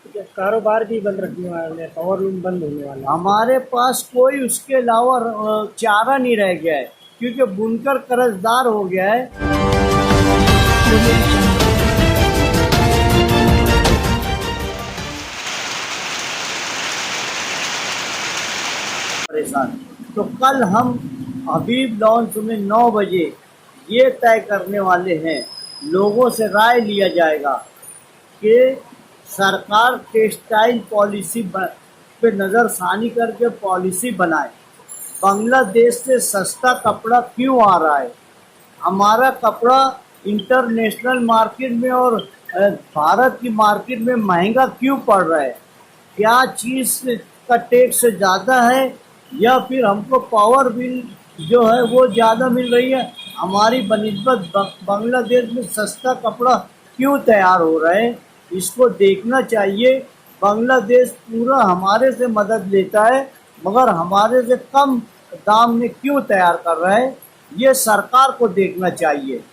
कारोबार भी बंद रखने वाले हैं, पावर लूम बंद होने वाला है। हमारे पास कोई उसके अलावा चारा नहीं रह गया है, क्योंकि बुनकर कर्जदार हो गया है। परेशान। तो कल हम हबीब लॉन्च में 9 बजे ये तय करने वाले हैं, लोगों से राय लिया जाएगा कि सरकार टेक्सटाइल पॉलिसी पे नज़रसानी करके पॉलिसी बनाए। बांग्लादेश से सस्ता कपड़ा क्यों आ रहा है? हमारा कपड़ा इंटरनेशनल मार्केट में और भारत की मार्केट में महंगा क्यों पड़ रहा है? क्या चीज़ का टैक्स ज़्यादा है या फिर हमको पावर बिल जो है वो ज़्यादा मिल रही है? हमारी बनिस्बत बांग्लादेश में सस्ता कपड़ा क्यों तैयार हो रहा है, इसको देखना चाहिए। बांग्लादेश पूरा हमारे से मदद लेता है, मगर हमारे से कम दाम में क्यों तैयार कर रहा है, ये सरकार को देखना चाहिए।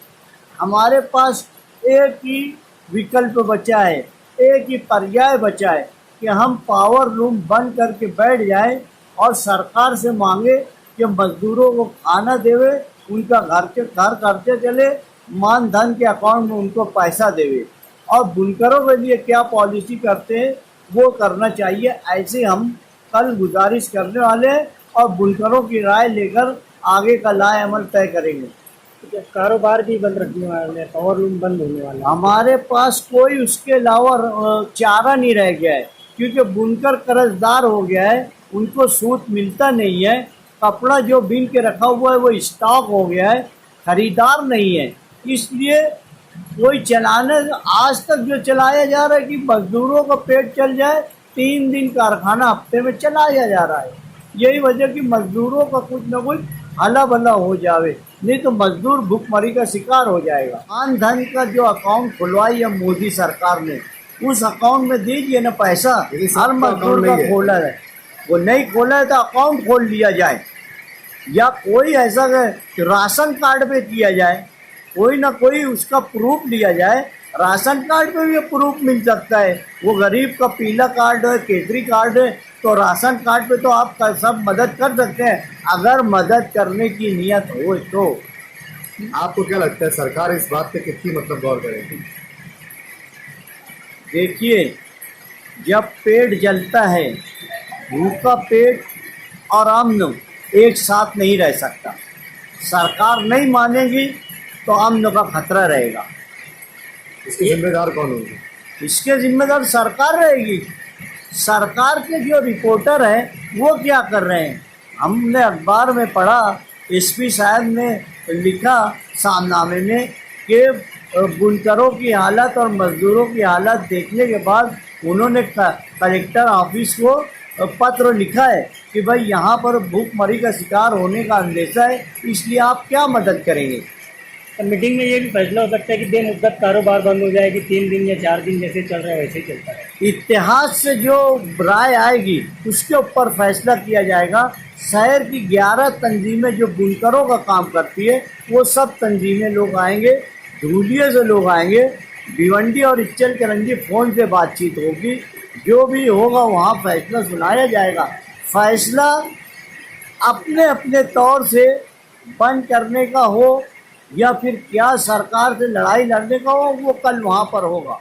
हमारे पास एक ही विकल्प बचा है, एक ही पर्याय बचा है कि हम पावर लूम बंद करके बैठ जाए और सरकार से मांगे कि मजदूरों को खाना देवे, उनका घर खर्चे चले, मान धन के अकाउंट में उनको पैसा देवे, और बुनकरों के लिए क्या पॉलिसी करते हैं वो करना चाहिए। ऐसे हम कल गुजारिश करने वाले हैं और बुनकरों की राय लेकर आगे का लाए अमल तय करेंगे। कारोबार भी बंद रखने वाले हैं, पावर लूम बंद होने वाला है। हमारे पास कोई उसके अलावा चारा नहीं रह गया है, क्योंकि बुनकर कर्जदार हो गया है, उनको सूत मिलता नहीं है। कपड़ा जो बीन के रखा हुआ है वो स्टॉक हो गया है, खरीदार नहीं है, इसलिए कोई चलाने आज तक जो चलाया जा रहा है कि मजदूरों का पेट चल जाए, 3 दिन कारखाना हफ्ते में चलाया जा रहा है। यही वजह कि मजदूरों का कुछ न कुछ हला भला हो जावे, नहीं तो मजदूर भूखमरी का शिकार हो जाएगा। मान धन का जो अकाउंट खुलवाई है मोदी सरकार ने, उस अकाउंट में दीजिए ना पैसा। हर मजदूर का खोला है, वो नहीं खोला है तो अकाउंट खोल लिया जाए, या कोई ऐसा राशन कार्ड पे किया जाए, कोई ना कोई उसका प्रूफ लिया जाए। राशन कार्ड पे भी प्रूफ मिल सकता है, वो गरीब का पीला कार्ड है, केसरी कार्ड है, तो राशन कार्ड पे तो आप सब मदद कर सकते हैं, अगर मदद करने की नीयत हो तो। आपको क्या लगता है सरकार इस बात पे कितनी गौर करेगी? देखिए, जब पेट जलता है, भूखा पेट और अम्न एक साथ नहीं रह सकता। सरकार नहीं मानेगी तो अम्न का खतरा रहेगा। इसके जिम्मेदार कौन होंगे? इसके जिम्मेदार सरकार रहेगी। सरकार के जो रिपोर्टर हैं वो क्या कर रहे हैं? हमने अखबार में पढ़ा, एसपी साहब ने लिखा सामनामे में कि बुनकरों की हालत और मजदूरों की हालत देखने के बाद उन्होंने कलेक्टर ऑफिस को पत्र लिखा है कि भाई यहाँ पर भूखमरी का शिकार होने का अंदेशा है, इसलिए आप क्या मदद करेंगे। तो मीटिंग में ये भी फैसला हो सकता है कि बेमुद्दत कारोबार बंद हो जाएगी, 3 दिन या 4 दिन जैसे चल रहा है वैसे ही चलता है। इतिहास से जो राय आएगी उसके ऊपर फैसला किया जाएगा। शहर की 11 तंजीमें जो बुनकरों का काम करती है वो सब तंजीमें लोग आएंगे, धूलिये से लोग आएंगे, भिवंडी और इच्चल करंजी फ़ोन से बातचीत होगी, जो भी होगा वहाँ फैसला सुनाया जाएगा। फैसला अपने अपने तौर से बंद करने का हो या फिर क्या सरकार से लड़ाई लड़ने का हो, वो कल वहाँ पर होगा।